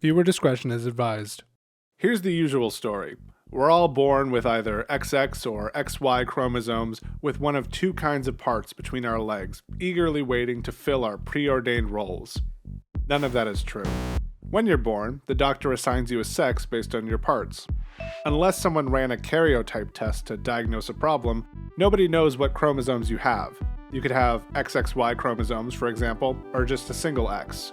Viewer discretion is advised. Here's the usual story. We're all born with either XX or XY chromosomes with one of two kinds of parts between our legs, eagerly waiting to fill our preordained roles. None of that is true. When you're born, the doctor assigns you a sex based on your parts. Unless someone ran a karyotype test to diagnose a problem, nobody knows what chromosomes you have. You could have XXY chromosomes, for example, or just a single X.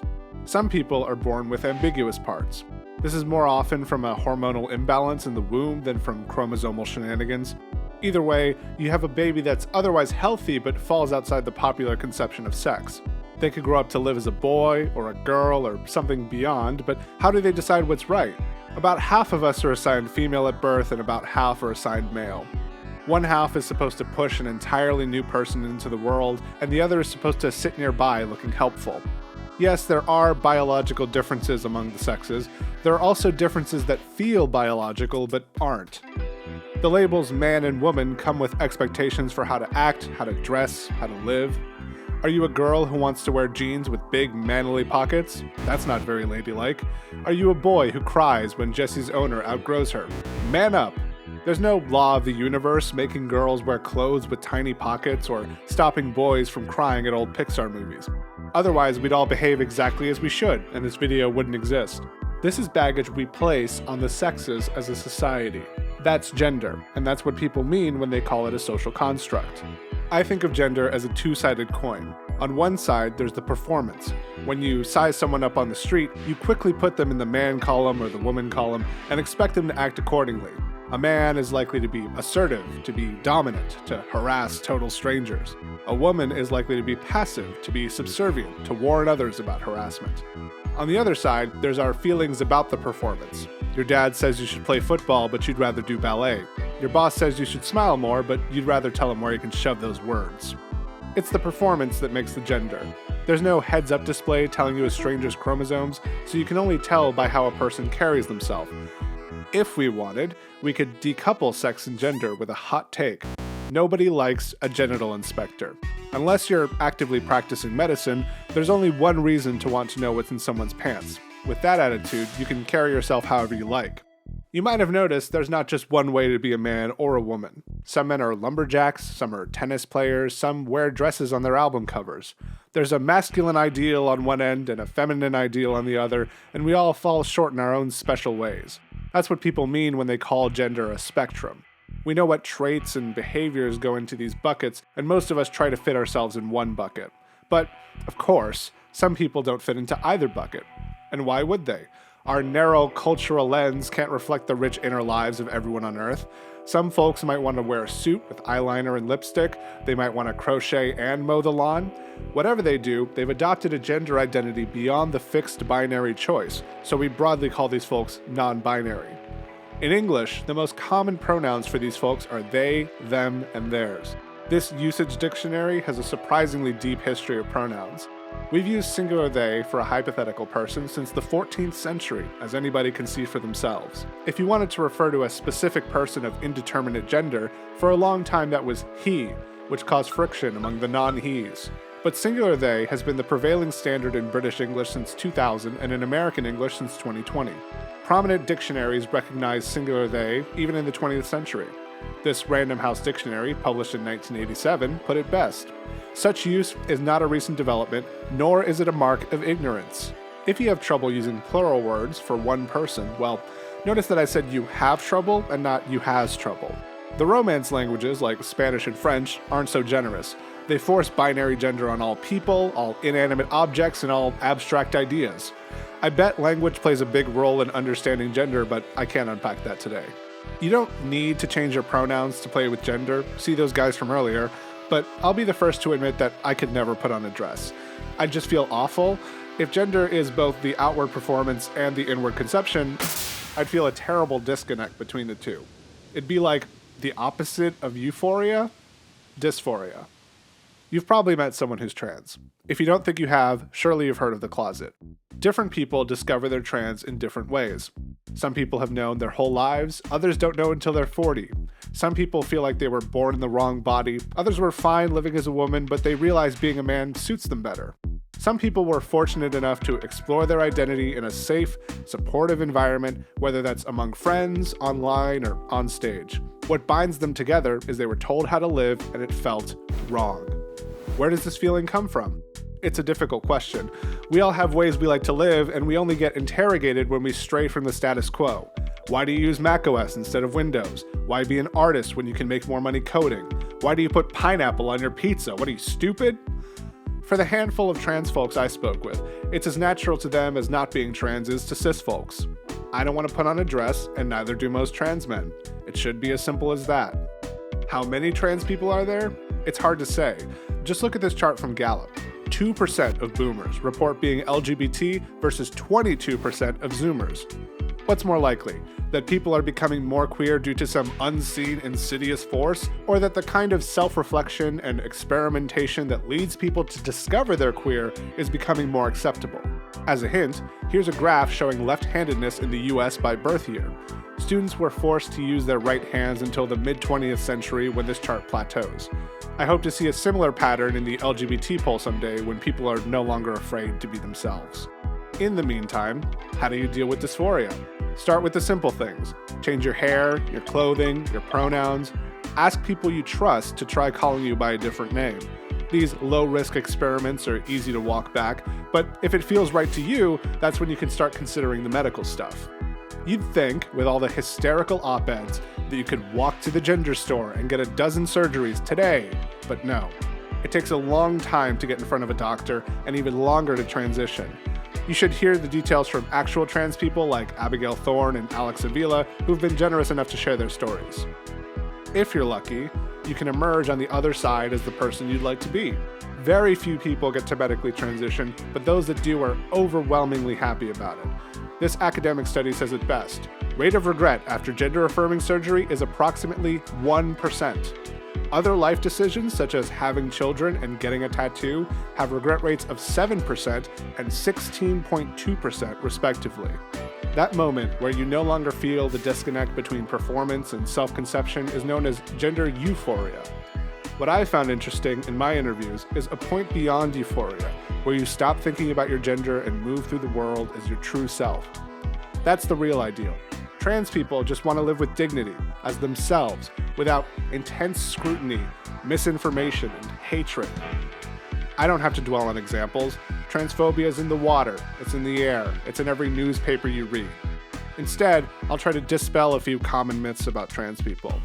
Some people are born with ambiguous parts. This is more often from a hormonal imbalance in the womb than from chromosomal shenanigans. Either way, you have a baby that's otherwise healthy but falls outside the popular conception of sex. They could grow up to live as a boy or a girl or something beyond, but how do they decide what's right? About half of us are assigned female at birth and about half are assigned male. One half is supposed to push an entirely new person into the world, and the other is supposed to sit nearby looking helpful. Yes, there are biological differences among the sexes. There are also differences that feel biological but aren't. The labels man and woman come with expectations for how to act, how to dress, how to live. Are you a girl who wants to wear jeans with big manly pockets? That's not very ladylike. Are you a boy who cries when Jesse's owner outgrows her? Man up! There's no law of the universe making girls wear clothes with tiny pockets or stopping boys from crying at old Pixar movies. Otherwise, we'd all behave exactly as we should, and this video wouldn't exist. This is baggage we place on the sexes as a society. That's gender, and that's what people mean when they call it a social construct. I think of gender as a two-sided coin. On one side, there's the performance. When you size someone up on the street, you quickly put them in the man column or the woman column and expect them to act accordingly. A man is likely to be assertive, to be dominant, to harass total strangers. A woman is likely to be passive, to be subservient, to warn others about harassment. On the other side, there's our feelings about the performance. Your dad says you should play football, but you'd rather do ballet. Your boss says you should smile more, but you'd rather tell him where you can shove those words. It's the performance that makes the gender. There's no heads-up display telling you a stranger's chromosomes, so you can only tell by how a person carries themselves. If we wanted, we could decouple sex and gender with a hot take. Nobody likes a genital inspector. Unless you're actively practicing medicine, there's only one reason to want to know what's in someone's pants. With that attitude, you can carry yourself however you like. You might have noticed there's not just one way to be a man or a woman. Some men are lumberjacks, some are tennis players, some wear dresses on their album covers. There's a masculine ideal on one end and a feminine ideal on the other, and we all fall short in our own special ways. That's what people mean when they call gender a spectrum. We know what traits and behaviors go into these buckets, and most of us try to fit ourselves in one bucket. But, of course, some people don't fit into either bucket. And why would they? Our narrow cultural lens can't reflect the rich inner lives of everyone on Earth. Some folks might want to wear a suit with eyeliner and lipstick. They might want to crochet and mow the lawn. Whatever they do, they've adopted a gender identity beyond the fixed binary choice, so we broadly call these folks non-binary. In English, the most common pronouns for these folks are they, them, and theirs. This usage dictionary has a surprisingly deep history of pronouns. We've used singular they for a hypothetical person since the 14th century, as anybody can see for themselves. If you wanted to refer to a specific person of indeterminate gender, for a long time that was he, which caused friction among the non-he's. But singular they has been the prevailing standard in British English since 2000 and in American English since 2020. Prominent dictionaries recognize singular they even in the 20th century. This Random House dictionary, published in 1987, put it best. Such use is not a recent development, nor is it a mark of ignorance. If you have trouble using plural words for one person, well, notice that I said you have trouble and not you has trouble. The Romance languages, like Spanish and French, aren't so generous. They force binary gender on all people, all inanimate objects, and all abstract ideas. I bet language plays a big role in understanding gender, but I can't unpack that today. You don't need to change your pronouns to play with gender, see those guys from earlier, but I'll be the first to admit that I could never put on a dress. I'd just feel awful. If gender is both the outward performance and the inward conception, I'd feel a terrible disconnect between the two. It'd be like the opposite of euphoria, dysphoria. You've probably met someone who's trans. If you don't think you have, surely you've heard of the closet. Different people discover they're trans in different ways. Some people have known their whole lives, others don't know until they're 40. Some people feel like they were born in the wrong body, others were fine living as a woman, but they realize being a man suits them better. Some people were fortunate enough to explore their identity in a safe, supportive environment, whether that's among friends, online, or on stage. What binds them together is they were told how to live and it felt wrong. Where does this feeling come from? It's a difficult question. We all have ways we like to live, and we only get interrogated when we stray from the status quo. Why do you use macOS instead of Windows? Why be an artist when you can make more money coding? Why do you put pineapple on your pizza? What are you, stupid? For the handful of trans folks I spoke with, it's as natural to them as not being trans is to cis folks. I don't want to put on a dress, and neither do most trans men. It should be as simple as that. How many trans people are there? It's hard to say. Just look at this chart from Gallup. 2% of boomers report being LGBT versus 22% of Zoomers. What's more likely? That people are becoming more queer due to some unseen insidious force, or that the kind of self-reflection and experimentation that leads people to discover they're queer is becoming more acceptable? As a hint, here's a graph showing left-handedness in the US by birth year. Students were forced to use their right hands until the mid-20th century when this chart plateaus. I hope to see a similar pattern in the LGBT poll someday when people are no longer afraid to be themselves. In the meantime, how do you deal with dysphoria? Start with the simple things. Change your hair, your clothing, your pronouns. Ask people you trust to try calling you by a different name. These low-risk experiments are easy to walk back, but if it feels right to you, that's when you can start considering the medical stuff. You'd think, with all the hysterical op-eds, that you could walk to the gender store and get a dozen surgeries today, but no. It takes a long time to get in front of a doctor and even longer to transition. You should hear the details from actual trans people like Abigail Thorne and Alex Avila, who've been generous enough to share their stories. If you're lucky, you can emerge on the other side as the person you'd like to be. Very few people get to medically transition, but those that do are overwhelmingly happy about it. This academic study says it best. Rate of regret after gender-affirming surgery is approximately 1%. Other life decisions, such as having children and getting a tattoo, have regret rates of 7% and 16.2% respectively. That moment where you no longer feel the disconnect between performance and self-conception is known as gender euphoria. What I found interesting in my interviews is a point beyond euphoria, where you stop thinking about your gender and move through the world as your true self. That's the real ideal. Trans people just want to live with dignity, as themselves, without intense scrutiny, misinformation, and hatred. I don't have to dwell on examples. Transphobia is in the water, it's in the air, it's in every newspaper you read. Instead, I'll try to dispel a few common myths about trans people.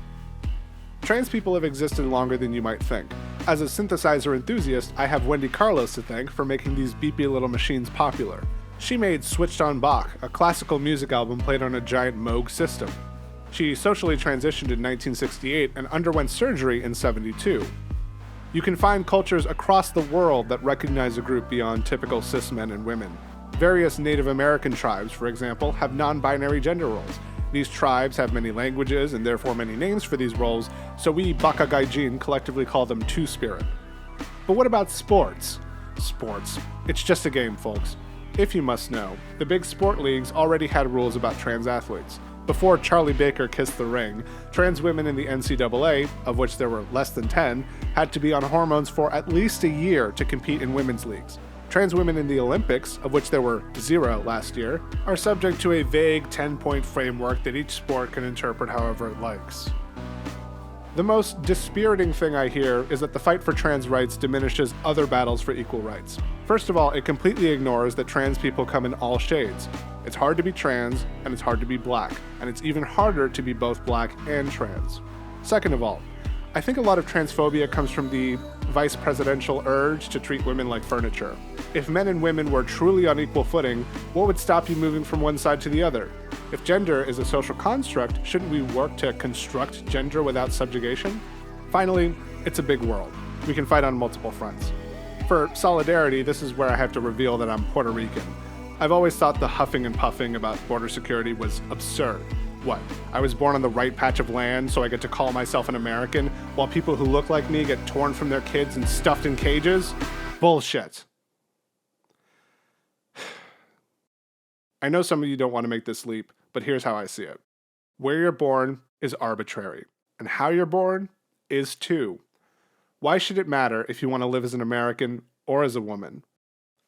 Trans people have existed longer than you might think. As a synthesizer enthusiast, I have Wendy Carlos to thank for making these beepy little machines popular. She made Switched on Bach, a classical music album played on a giant Moog system. She socially transitioned in 1968 and underwent surgery in 1972. You can find cultures across the world that recognize a group beyond typical cis men and women. Various Native American tribes, for example, have non-binary gender roles. These tribes have many languages and therefore many names for these roles, so we Baka Gaijin collectively call them Two-Spirit. But what about sports? Sports. It's just a game, folks. If you must know, the big sport leagues already had rules about trans athletes. Before Charlie Baker kissed the ring, trans women in the NCAA, of which there were less than 10, had to be on hormones for at least a year to compete in women's leagues. Trans women in the Olympics, of which there were 0 last year, are subject to a vague 10-point framework that each sport can interpret however it likes. The most dispiriting thing I hear is that the fight for trans rights diminishes other battles for equal rights. First of all, it completely ignores that trans people come in all shades. It's hard to be trans, and it's hard to be black, and it's even harder to be both black and trans. Second of all, I think a lot of transphobia comes from the vice presidential urge to treat women like furniture. If men and women were truly on equal footing, what would stop you moving from one side to the other? If gender is a social construct, shouldn't we work to construct gender without subjugation? Finally, it's a big world. We can fight on multiple fronts. For solidarity, this is where I have to reveal that I'm Puerto Rican. I've always thought the huffing and puffing about border security was absurd. What? I was born on the right patch of land, so I get to call myself an American, while people who look like me get torn from their kids and stuffed in cages? Bullshit. I know some of you don't want to make this leap, but here's how I see it. Where you're born is arbitrary, and how you're born is too. Why should it matter if you want to live as an American or as a woman?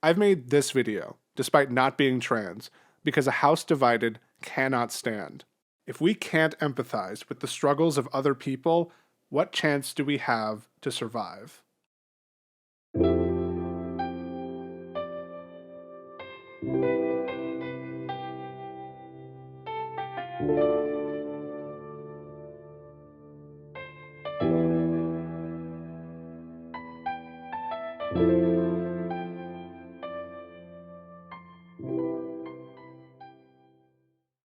I've made this video, despite not being trans, because a house divided cannot stand. If we can't empathize with the struggles of other people, what chance do we have to survive?